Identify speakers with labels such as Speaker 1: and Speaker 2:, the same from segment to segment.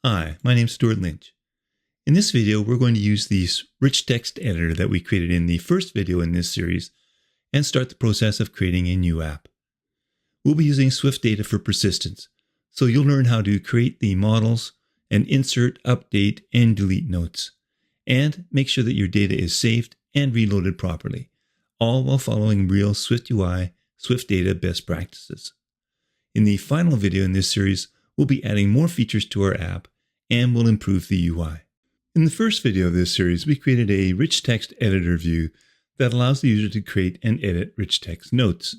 Speaker 1: Hi, my name's Stewart Lynch. In this video, we're going to use the RichText editor that we created in the first video in this series and start the process of creating a new app. We'll be using SwiftData for persistence, so you'll learn how to create the models and insert, update, and delete notes, and make sure that your data is saved and reloaded properly, all while following real SwiftUI, SwiftData best practices. In the final video in this series, we'll be adding more features to our app and will improve the UI. In the first video of this series, we created a RichText editor view that allows the user to create and edit RichText notes.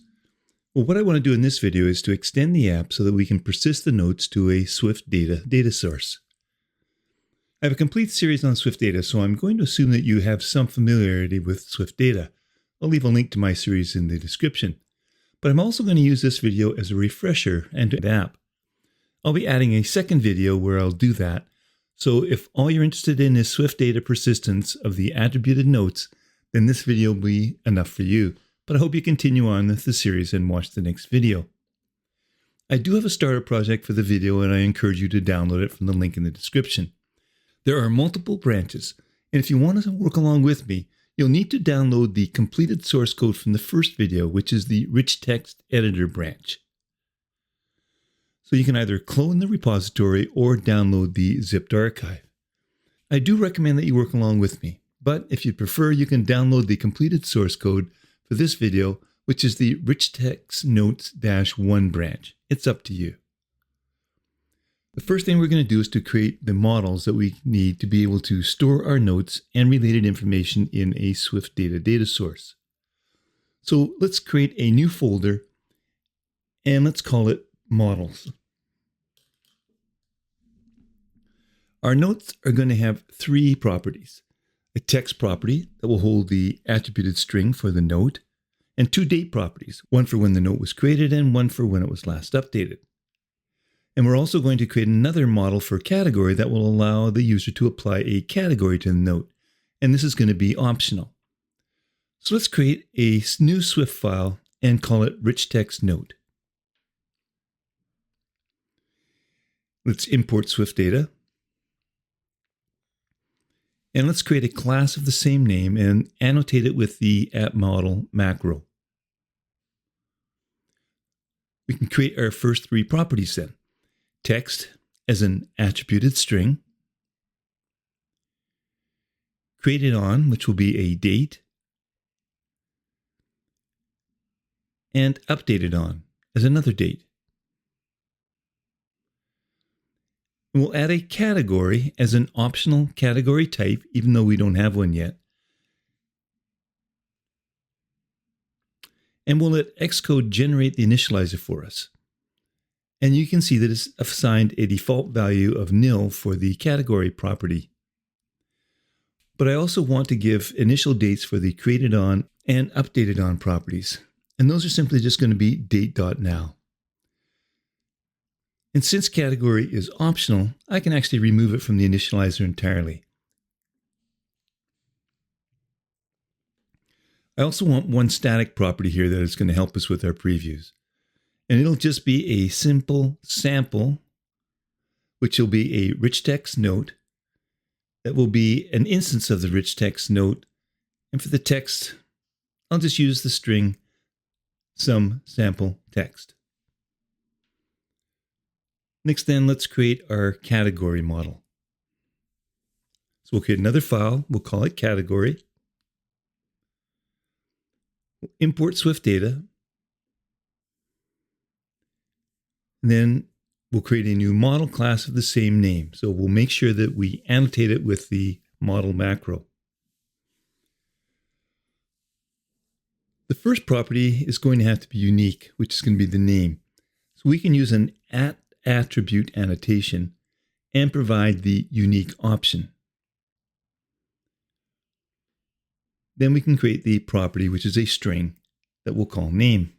Speaker 1: Well, what I want to do in this video is to extend the app so that we can persist the notes to a SwiftData data source. I have a complete series on SwiftData, so I'm going to assume that you have some familiarity with SwiftData. I'll leave a link to my series in the description. But I'm also going to use this video as a refresher and to the app. I'll be adding a second video where I'll do that. So if all you're interested in is SwiftData persistence of the attributed notes, then this video will be enough for you. But I hope you continue on with the series and watch the next video. I do have a starter project for the video, and I encourage you to download it from the link in the description. There are multiple branches, and if you want to work along with me, you'll need to download the completed source code from the first video, which is the RichText editor branch. So you can either clone the repository or download the zipped archive. I do recommend that you work along with me, but if you'd prefer, you can download the completed source code for this video, which is the RichText Notes-1 branch. It's up to you. The first thing we're going to do is to create the models that we need to be able to store our notes and related information in a SwiftData data source. So let's create a new folder and let's call it Models. Our notes are going to have three properties: a text property that will hold the attributed string for the note, and two date properties, one for when the note was created and one for when it was last updated. And we're also going to create another model for category that will allow the user to apply a category to the note, and this is going to be optional. So let's create a new Swift file and call it RichText Note. Let's import SwiftData. And let's create a class of the same name and annotate it with the @model macro. We can create our first three properties then. Text as an attributed string. Created on, which will be a date. And updated on as another date. We'll add a category as an optional category type, even though we don't have one yet. And we'll let Xcode generate the initializer for us. And you can see that it's assigned a default value of nil for the category property. But I also want to give initial dates for the created on and updated on properties. And those are simply just going to be date.now. And since category is optional, I can actually remove it from the initializer entirely. I also want one static property here that is going to help us with our previews. And it'll just be a simple sample, which will be a RichText note that will be an instance of the RichText note. And for the text, I'll just use the string some sample text. Next then, let's create our category model. So we'll create another file, we'll call it category. We'll import SwiftData. And then we'll create a new model class of the same name. So we'll make sure that we annotate it with the model macro. The first property is going to have to be unique, which is going to be the name. So we can use an attribute annotation and provide the unique option. Then we can create the property, which is a string that we'll call name.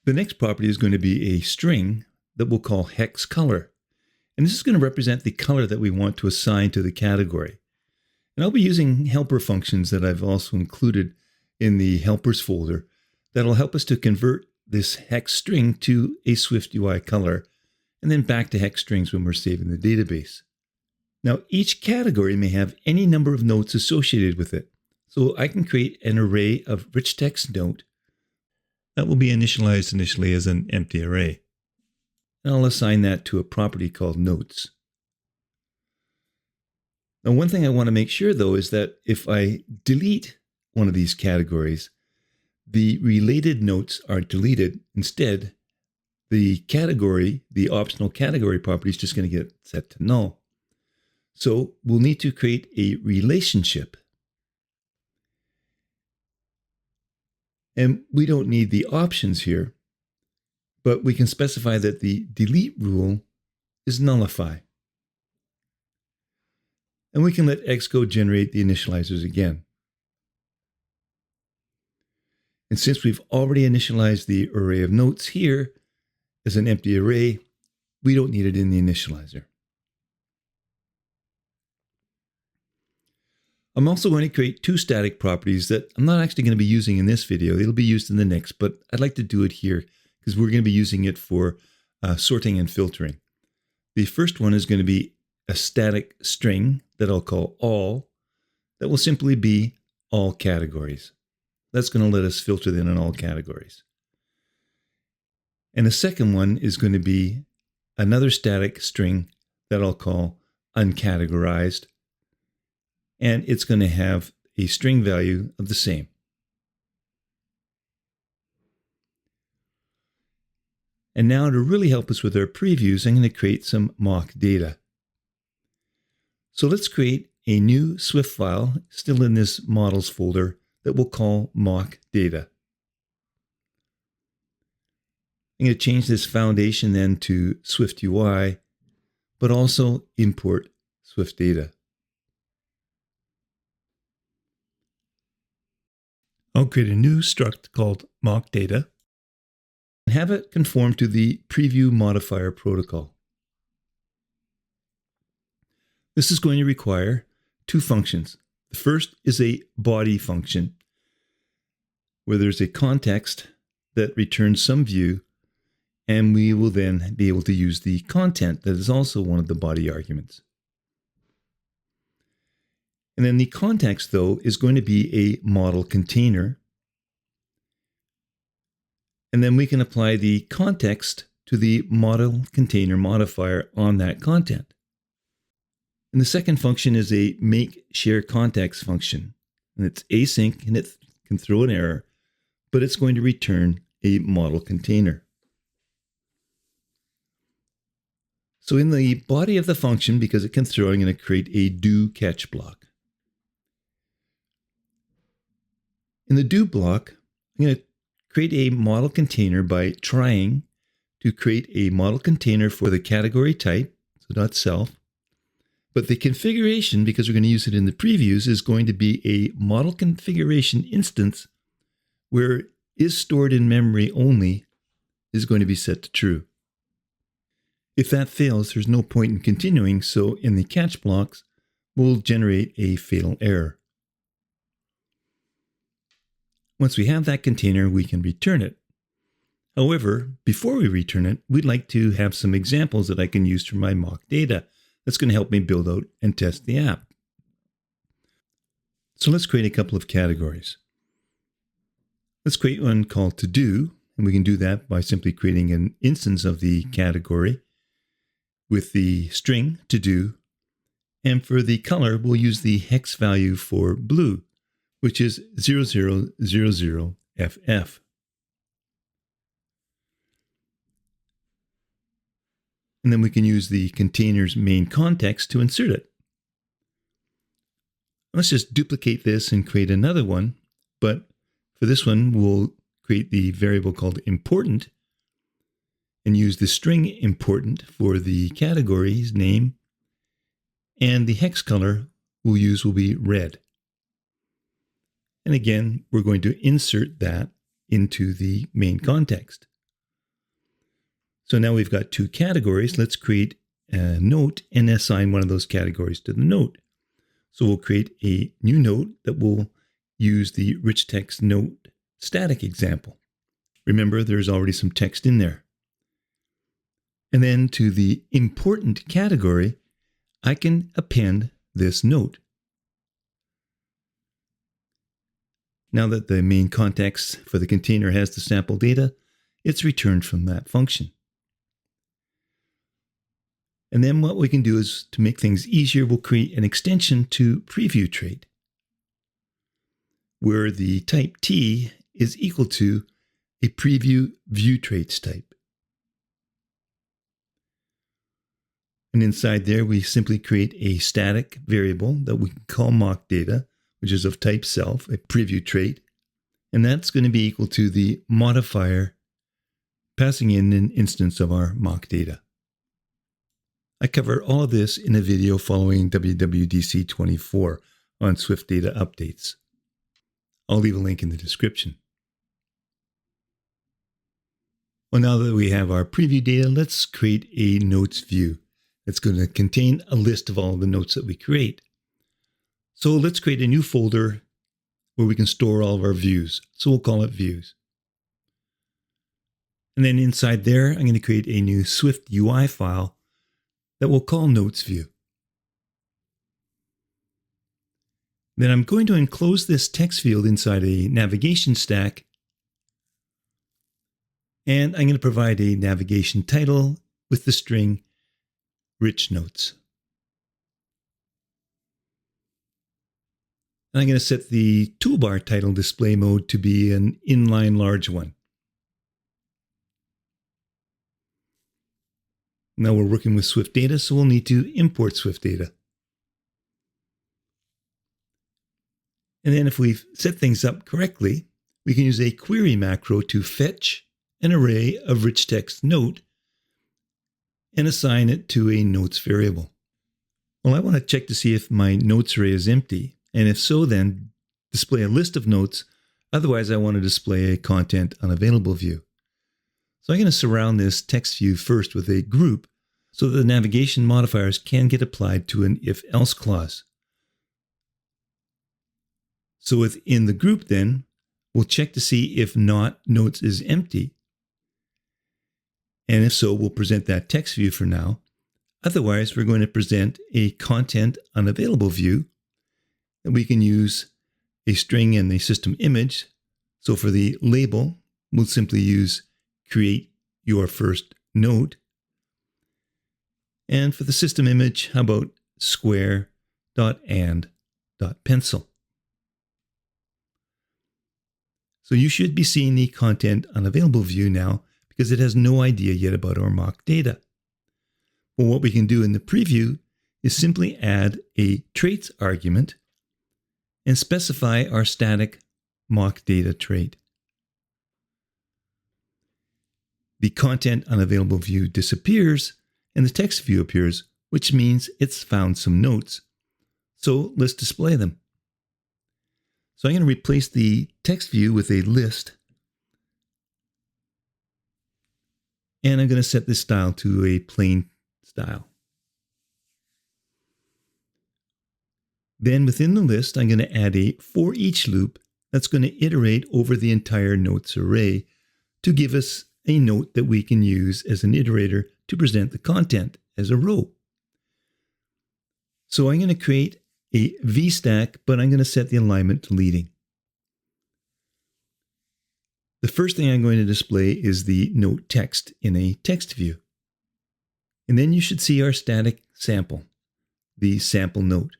Speaker 1: The next property is going to be a string that we'll call hex color. And this is going to represent the color that we want to assign to the category. And I'll be using helper functions that I've also included in the helpers folder that'll help us to convert this hex string to a SwiftUI color, and then back to hex strings when we're saving the database. Now, each category may have any number of notes associated with it. So I can create an array of RichText note that will be initialized initially as an empty array. And I'll assign that to a property called notes. Now, one thing I want to make sure, though, is that if I delete one of these categories, the related notes are deleted. Instead, the category, the optional category property, is just going to get set to null. So we'll need to create a relationship. And we don't need the options here, but we can specify that the delete rule is nullify. And we can let Xcode generate the initializers again. And since we've already initialized the array of notes here as an empty array, we don't need it in the initializer. I'm also going to create two static properties that I'm not actually going to be using in this video. It'll be used in the next, but I'd like to do it here because we're going to be using it for sorting and filtering. The first one is going to be a static string that I'll call all, that will simply be all categories. That's going to let us filter then in all categories. And the second one is going to be another static string that I'll call uncategorized, and it's going to have a string value of the same. And now to really help us with our previews, I'm going to create some mock data. So let's create a new Swift file, still in this models folder, that we'll call mock data. I'm going to change this foundation then to SwiftUI, but also import SwiftData. I'll create a new struct called mock data and have it conform to the preview modifier protocol. This is going to require two functions. The first is a body function, where there's a context that returns some view, and we will then be able to use the content that is also one of the body arguments. And then the context, though, is going to be a model container. And then we can apply the context to the model container modifier on that content. And the second function is a makeShareContext function. And it's async, and it can throw an error, but it's going to return a model container. So in the body of the function, because it can throw, I'm going to create a do-catch block. In the do block, I'm going to create a model container by trying to create a model container for the category type, so .self. But the configuration, because we're going to use it in the previews, is going to be a model configuration instance where is stored in memory only is going to be set to true. If that fails, there's no point in continuing, so in the catch blocks, we'll generate a fatal error. Once we have that container, we can return it. However, before we return it, we'd like to have some examples that I can use for my mock data. That's going to help me build out and test the app. So let's create a couple of categories. Let's create one called to do, and we can do that by simply creating an instance of the category with the string to do. And for the color, we'll use the hex value for blue, which is 0000FF. And then we can use the container's main context to insert it. Let's just duplicate this and create another one. But for this one, we'll create the variable called important and use the string important for the category's name. And the hex color we'll use will be red. And again, we're going to insert that into the main context. So now we've got two categories. Let's create a note and assign one of those categories to the note. So we'll create a new note that will use the RichText note static example. Remember, there's already some text in there. And then to the important category, I can append this note. Now that the main context for the container has the sample data, it's returned from that function. And then what we can do is, to make things easier, we'll create an extension to preview trait, where the type T is equal to a preview view traits type. And inside there, we simply create a static variable that we can call mock data, which is of type self, a preview trait. And that's going to be equal to the modifier passing in an instance of our mock data. I cover all of this in a video following WWDC 24 on SwiftData updates. I'll leave a link in the description. Well, now that we have our preview data, let's create a notes view that's going to contain a list of all the notes that we create. So let's create a new folder where we can store all of our views. So we'll call it views. And then inside there, I'm going to create a new Swift UI file that we'll call Notes View. Then I'm going to enclose this text field inside a navigation stack. And I'm going to provide a navigation title with the string Rich Notes. And I'm going to set the toolbar title display mode to be an inline large one. Now we're working with SwiftData, so we'll need to import SwiftData. And then if we've set things up correctly, we can use a query macro to fetch an array of RichText note and assign it to a notes variable. Well, I want to check to see if my notes array is empty. And if so, then display a list of notes. Otherwise, I want to display a content unavailable view. So I'm going to surround this text view first with a group so that the navigation modifiers can get applied to an if-else clause. So within the group then, we'll check to see if not notes is empty. And if so, we'll present that text view for now. Otherwise, we're going to present a content unavailable view. And we can use a string and a system image. So for the label, we'll simply use create your first note. And for the system image, how about square.and.pencil. So you should be seeing the content unavailable view now because it has no idea yet about our mock data. Well, what we can do in the preview is simply add a traits argument and specify our static mock data trait. The content unavailable view disappears and the text view appears, which means it's found some notes. So let's display them. So I'm going to replace the text view with a list. And I'm going to set this style to a plain style. Then within the list, I'm going to add a for each loop that's going to iterate over the entire notes array to give us a note that we can use as an iterator to present the content as a row. So I'm going to create a VStack, but I'm going to set the alignment to leading. The first thing I'm going to display is the note text in a text view. And then you should see our static sample, the sample note.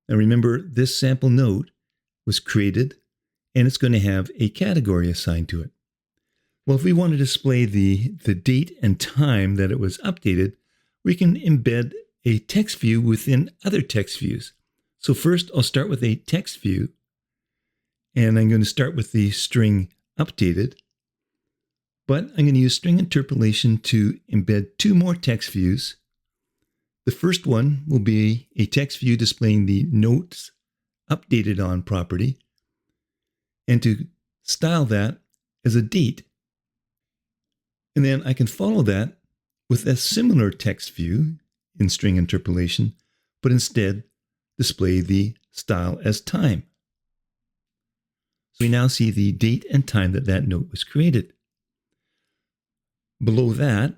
Speaker 1: Now remember, this sample note was created and it's going to have a category assigned to it. Well, if we want to display the date and time that it was updated, we can embed a text view within other text views. So first I'll start with a text view and I'm going to start with the string updated, but I'm going to use string interpolation to embed two more text views. The first one will be a text view displaying the notes updated on property and to style that as a date. And then I can follow that with a similar text view in string interpolation, but instead display the style as time. So we now see the date and time that that note was created. Below that,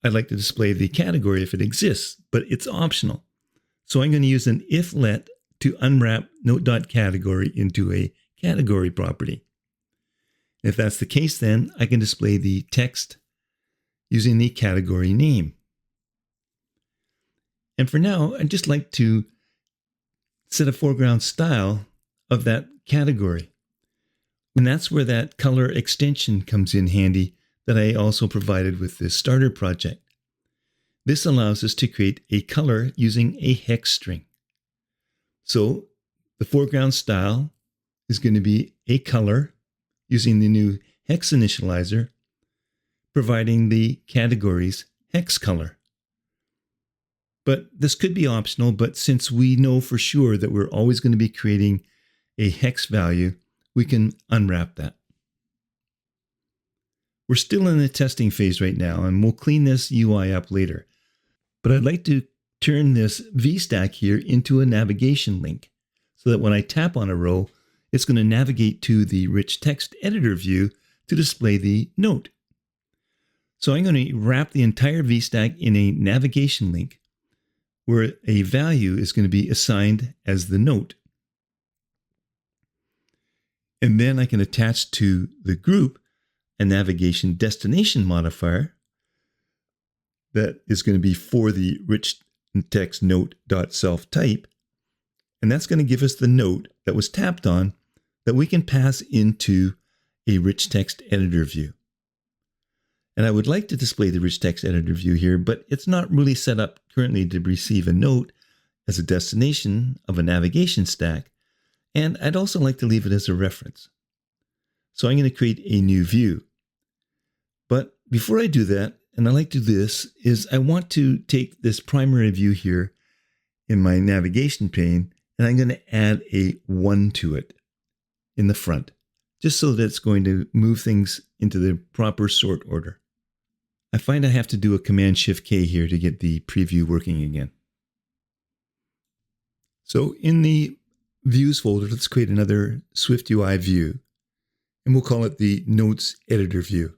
Speaker 1: I'd like to display the category if it exists, but it's optional. So I'm going to use an if-let to unwrap note.category into a category property. If that's the case, then I can display the text using the category name. And for now, I'd just like to set a foreground style of that category. And that's where that color extension comes in handy that I also provided with this starter project. This allows us to create a color using a hex string. So the foreground style is going to be a color using the new hex initializer, providing the category's hex color. But this could be optional, but since we know for sure that we're always going to be creating a hex value, we can unwrap that. We're still in the testing phase right now, and we'll clean this UI up later. But I'd like to turn this VStack here into a navigation link so that when I tap on a row, it's going to navigate to the RichText view to display the note. So I'm going to wrap the entire VStack in a navigation link where a value is going to be assigned as the note. And then I can attach to the group a navigation destination modifier that is going to be for the RichText note.selfType. And that's going to give us the note that was tapped on that we can pass into a RichText editor view. And I would like to display the RichText editor view here, but it's not really set up currently to receive a note as a destination of a navigation stack. And I'd also like to leave it as a reference. So I'm going to create a new view. But before I do that, and I like to do this, is I want to take this primary view here in my navigation pane, and I'm going to add a 1 to it in the front, just so that it's going to move things into the proper sort order. I find I have to do a Command-Shift-K here to get the preview working again. So in the Views folder, let's create another SwiftUI view, and we'll call it the NotesEditor View.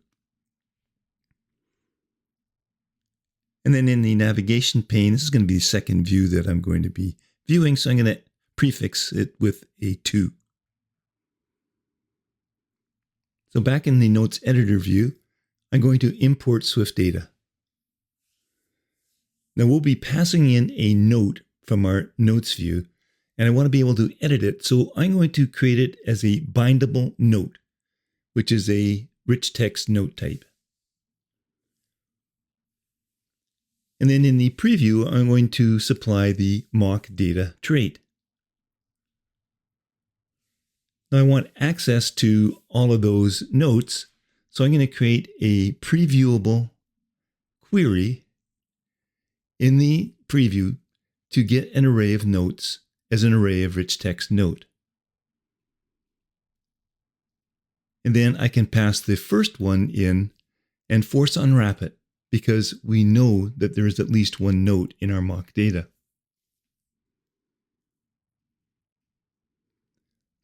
Speaker 1: And then in the navigation pane, this is going to be the second view that I'm going to be viewing, so I'm going to prefix it with a 2. So back in the NotesEditor view, I'm going to import SwiftData. Now we'll be passing in a note from our Notes view, and I want to be able to edit it, so I'm going to create it as a bindable note, which is a RichText note type. And then in the preview, I'm going to supply the mock data trait. Now I want access to all of those notes, so I'm going to create a previewable query in the preview to get an array of notes as an array of RichText note. And then I can pass the first one in and force unwrap it, because we know that there is at least one note in our mock data.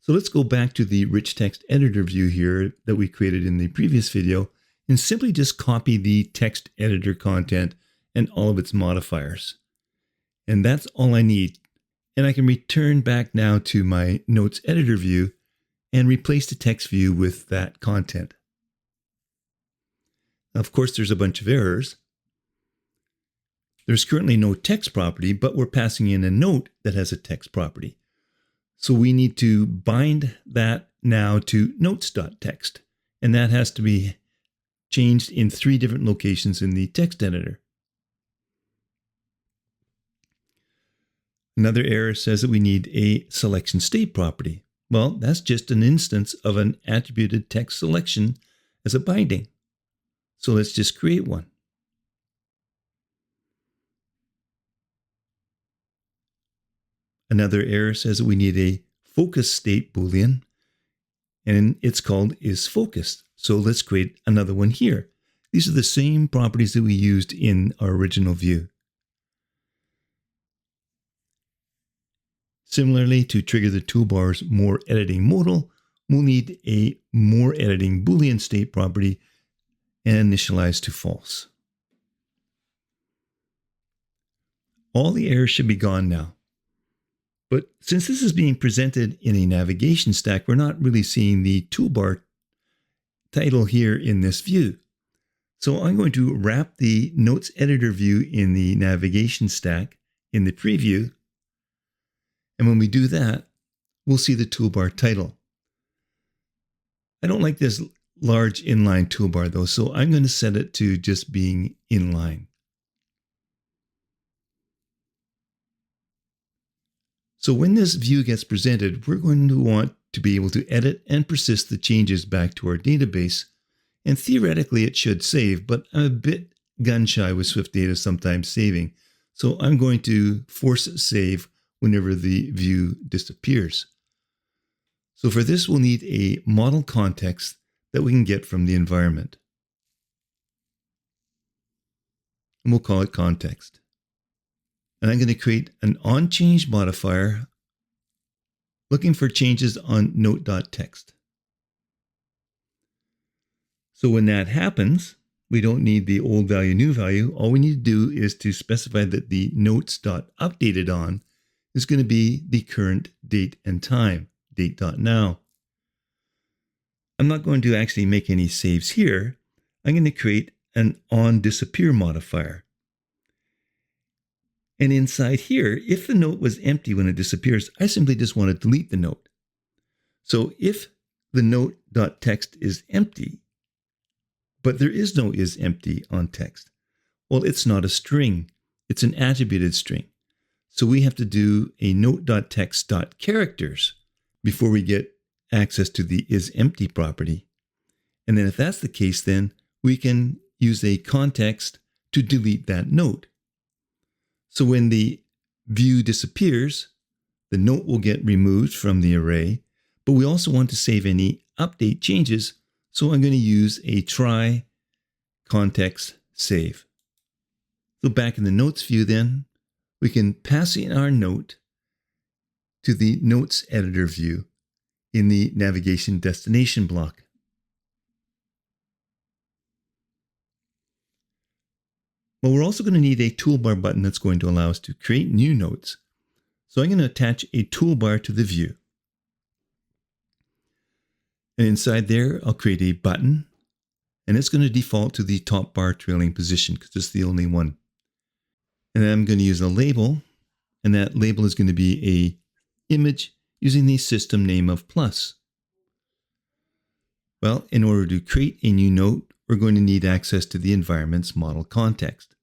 Speaker 1: So let's go back to the RichText editor view here that we created in the previous video and simply just copy the text editor content and all of its modifiers. And that's all I need. And I can return back now to my Notes Editor view and replace the text view with that content. Of course, there's a bunch of errors. There's currently no text property, but we're passing in a note that has a text property. So we need to bind that now to notes.text, and that has to be changed in 3 different locations in the text editor. Another error says that we need a selection state property. Well, that's just an instance of an attributed text selection as a binding. So let's just create one. Another error says that we need a focus state Boolean, and it's called isFocused. So let's create another one here. These are the same properties that we used in our original view. Similarly, to trigger the toolbar's more editing modal, we'll need a more editing Boolean state property and initialize to false. All the errors should be gone now. But since this is being presented in a navigation stack, we're not really seeing the toolbar title here in this view. So I'm going to wrap the NotesEditor view in the navigation stack in the preview. And when we do that, we'll see the toolbar title. I don't like this large inline toolbar though, so I'm going to set it to just being inline. So when this view gets presented, we're going to want to be able to edit and persist the changes back to our database. And theoretically, it should save, but I'm a bit gun shy with SwiftData sometimes saving. So I'm going to force save whenever the view disappears. So for this, we'll need a model context that we can get from the environment. And we'll call it context. And I'm going to create an onChange modifier looking for changes on note.text. So when that happens, we don't need the old value, new value. All we need to do is to specify that the notes.updatedOn is going to be the current date and time, date.now. I'm not going to actually make any saves here. I'm going to create an onDisappear modifier. And inside here, if the note was empty when it disappears, I simply just want to delete the note. So if the note.text is empty, but there is no isEmpty on text, well, it's not a string. It's an attributed string. So we have to do a note.text.characters before we get access to the isEmpty property. And then if that's the case, then we can use a context to delete that note. So when the view disappears, the note will get removed from the array, but we also want to save any update changes. So I'm going to use a try context save. So back in the notes view then, we can pass in our note to the NotesEditor view in the navigation destination block. Well, we're also going to need a toolbar button that's going to allow us to create new notes. So I'm going to attach a toolbar to the view. And inside there, I'll create a button, and it's going to default to the top bar trailing position because it's the only one. And then I'm going to use a label, and that label is going to be a image using the system name of plus. Well, in order to create a new note, we're going to need access to the environment's model context.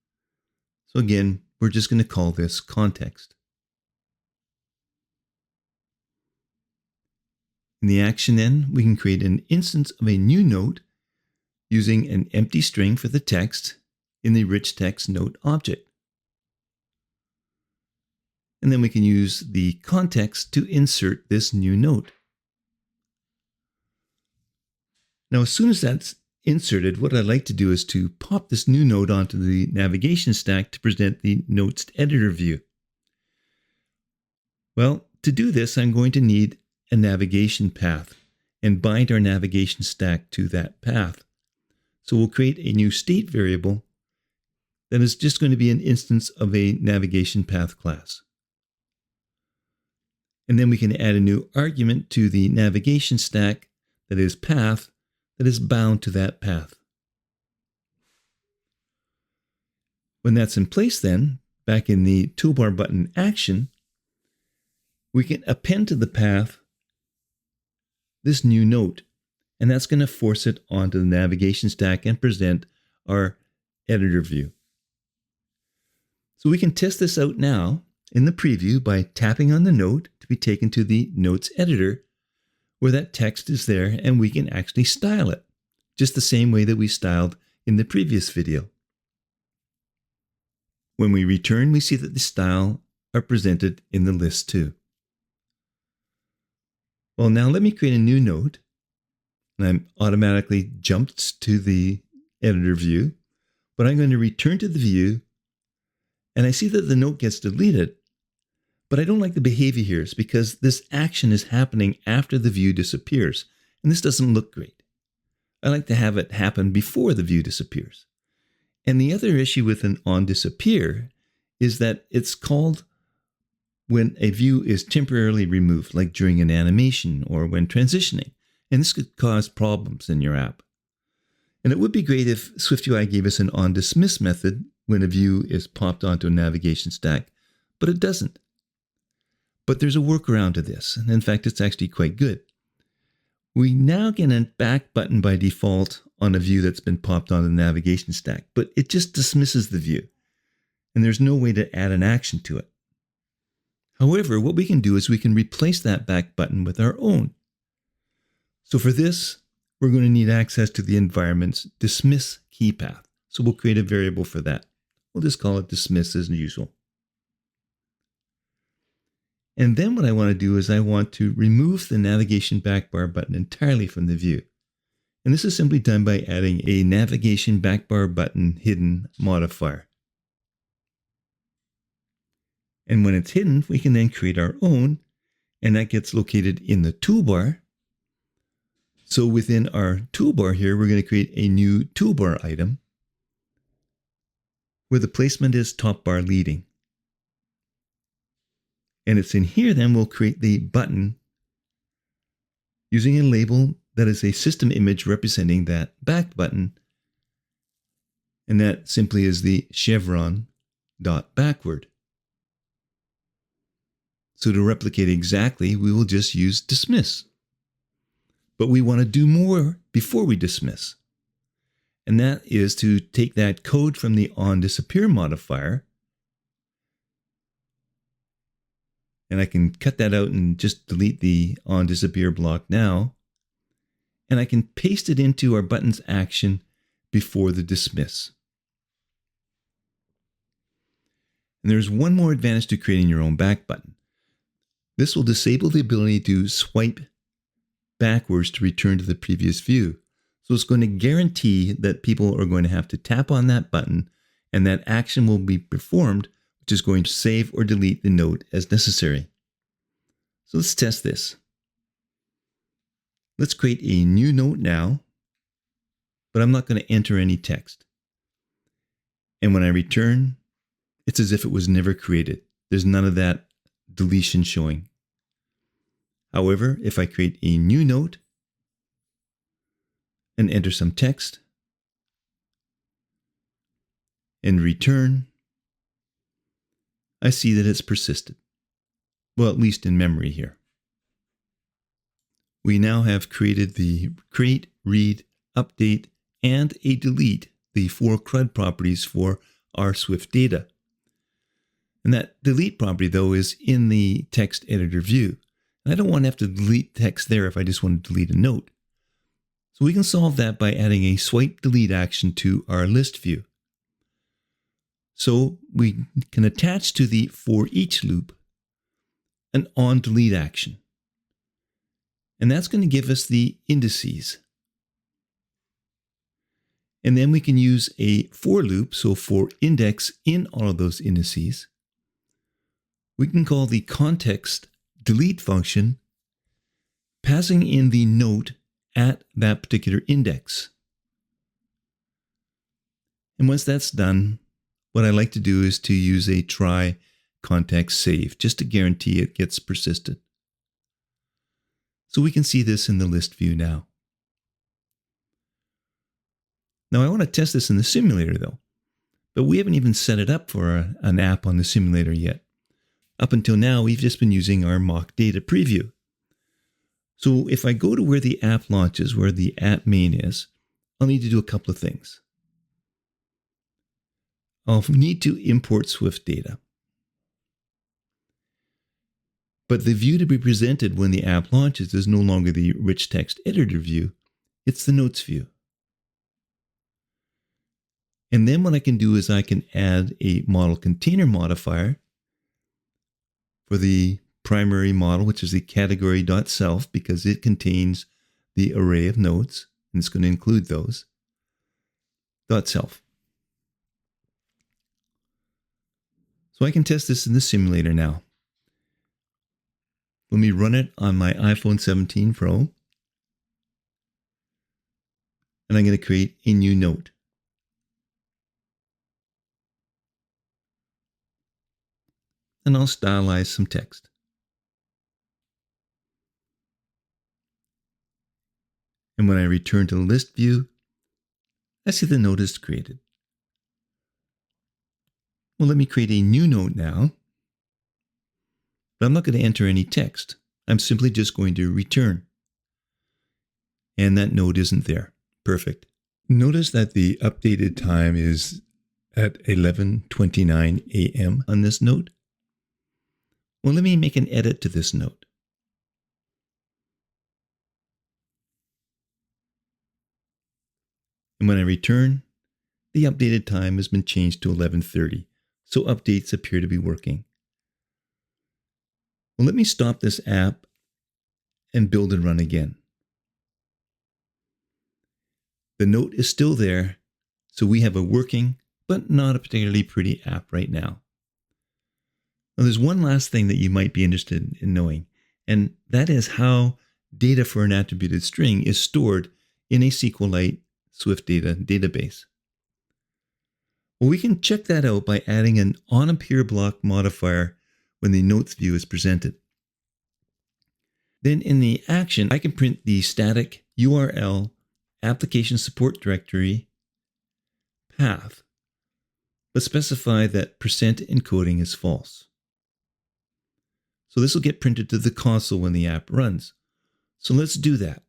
Speaker 1: So again, we're just going to call this context. In the action then, we can create an instance of a new note using an empty string for the text in the RichText note object. And then we can use the context to insert this new note. Now, as soon as that's inserted, what I'd like to do is to pop this new note onto the navigation stack to present the NotesEditor view. Well, to do this, I'm going to need a navigation path and bind our navigation stack to that path. So we'll create a new state variable that is just going to be an instance of a navigation path class. And then we can add a new argument to the navigation stack that is path that is bound to that path. When that's in place then, back in the toolbar button action, we can append to the path this new note, and that's going to force it onto the navigation stack and present our editor view. So we can test this out now in the preview by tapping on the note to be taken to the notes editor where that text is there, and we can actually style it just the same way that we styled in the previous video. When we return, we see that the style are presented in the list too. Well, now let me create a new note, and I'm automatically jumped to the editor view, but I'm going to return to the view, and I see that the note gets deleted, But I don't like the behavior here because this action is happening after the view disappears, and this doesn't look great. I like to have it happen before the view disappears. And the other issue with an onDisappear is that it's called when a view is temporarily removed, like during an animation or when transitioning. And this could cause problems in your app. And it would be great if SwiftUI gave us an onDismiss method when a view is popped onto a navigation stack, but it doesn't. But there's a workaround to this, and in fact, it's actually quite good. We now get a back button by default on a view that's been popped on the navigation stack, but it just dismisses the view, and there's no way to add an action to it. However, what we can do is we can replace that back button with our own. So for this, we're going to need access to the environment's dismiss key path. So we'll create a variable for that. We'll just call it dismiss as usual. And then what I want to do is I want to remove the navigation backbar button entirely from the view. And this is simply done by adding a navigation backbar button hidden modifier. And when it's hidden, we can then create our own, and that gets located in the toolbar. So within our toolbar here, we're going to create a new toolbar item where the placement is top bar leading. And it's in here, then we'll create the button using a label that is a system image representing that back button. And that simply is the chevron.backward. So to replicate exactly, we will just use dismiss. But we want to do more before we dismiss. And that is to take that code from the onDisappear modifier. And I can cut that out and just delete the onDisappear block now. And I can paste it into our button's action before the dismiss. And there's one more advantage to creating your own back button. This will disable the ability to swipe backwards to return to the previous view. So it's going to guarantee that people are going to have to tap on that button and that action will be performed, which is going to save or delete the note as necessary. So let's test this. Let's create a new note now, but I'm not going to enter any text. And when I return, it's as if it was never created. There's none of that deletion showing. However, if I create a new note and enter some text and return, I see that it's persisted. Well, at least in memory here. We now have created the create, read, update, and a delete, the 4 CRUD properties for our SwiftData. And that delete property, though, is in the text editor view. And I don't want to have to delete text there if I just want to delete a note. So we can solve that by adding a swipe delete action to our list view. So we can attach to the for each loop an onDelete action. And that's going to give us the indices. And then we can use a for loop, so for index in all of those indices. We can call the context delete function, passing in the note at that particular index. And once that's done, what I like to do is to use a try context save, just to guarantee it gets persisted. So we can see this in the list view now. Now I want to test this in the simulator though, but we haven't even set it up for an app on the simulator yet. Up until now, we've just been using our mock data preview. So if I go to where the app launches, where the app main is, I'll need to do a couple of things. I'll need to import SwiftData. But the view to be presented when the app launches is no longer the RichText editor view, it's the notes view. And then what I can do is I can add a model container modifier for the primary model, which is the category.self, because it contains the array of notes, and it's going to include those, .self. So I can test this in the simulator now. Let me run it on my iPhone 17 Pro. And I'm going to create a new note. And I'll stylize some text. And when I return to the list view, I see the note is created. Well, let me create a new note now. But I'm not going to enter any text. I'm simply just going to return. And that note isn't there. Perfect. Notice that the updated time is at 11:29 a.m. on this note. Well, let me make an edit to this note. And when I return, the updated time has been changed to 11:30. So updates appear to be working. Well, let me stop this app and build and run again. The note is still there, so we have a working, but not a particularly pretty app right now. Now, there's one last thing that you might be interested in knowing, and that is how data for an attributed string is stored in a SQLite SwiftData database. Well, we can check that out by adding an onAppearBlock modifier when the notes view is presented. Then in the action, I can print the static URL application support directory path, but specify that %encoding is false. So this will get printed to the console when the app runs. So let's do that.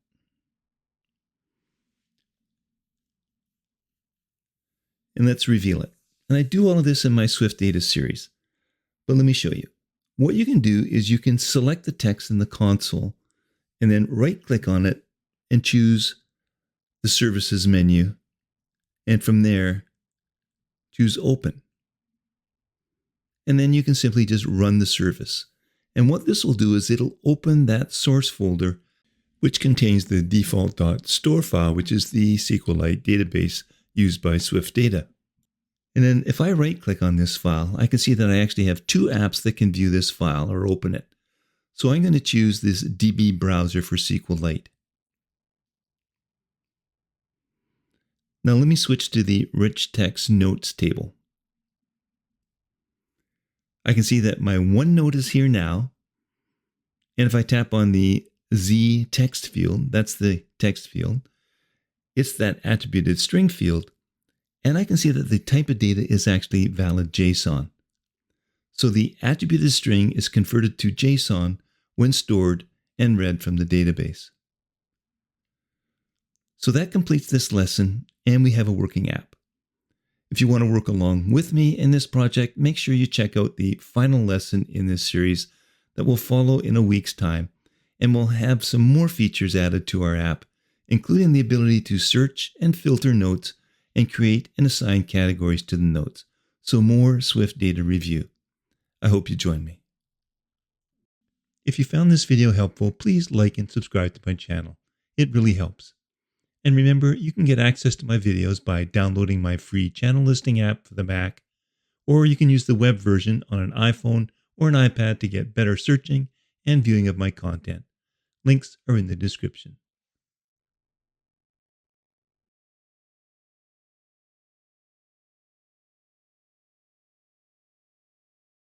Speaker 1: And let's reveal it. And I do all of this in my SwiftData series, but let me show you. What you can do is you can select the text in the console and then right-click on it and choose the services menu. And from there, choose open. And then you can simply just run the service. And what this will do is it'll open that source folder, which contains the default.store file, which is the SQLite database used by SwiftData. And then if I right-click on this file, I can see that I actually have two apps that can view this file or open it. So I'm going to choose this DB browser for SQLite. Now let me switch to the RichText notes table. I can see that my one note is here now. And if I tap on the Z text field, that's the text field, it's that attributed string field. And I can see that the type of data is actually valid JSON. So the attributed string is converted to JSON when stored and read from the database. So that completes this lesson, and we have a working app. If you want to work along with me in this project, make sure you check out the final lesson in this series that will follow in a week's time, and we'll have some more features added to our app, including the ability to search and filter notes and create and assign categories to the notes. So more SwiftData review. I hope you join me. If you found this video helpful, please like and subscribe to my channel. It really helps. And remember, you can get access to my videos by downloading my free channel listing app for the Mac, or you can use the web version on an iPhone or an iPad to get better searching and viewing of my content. Links are in the description.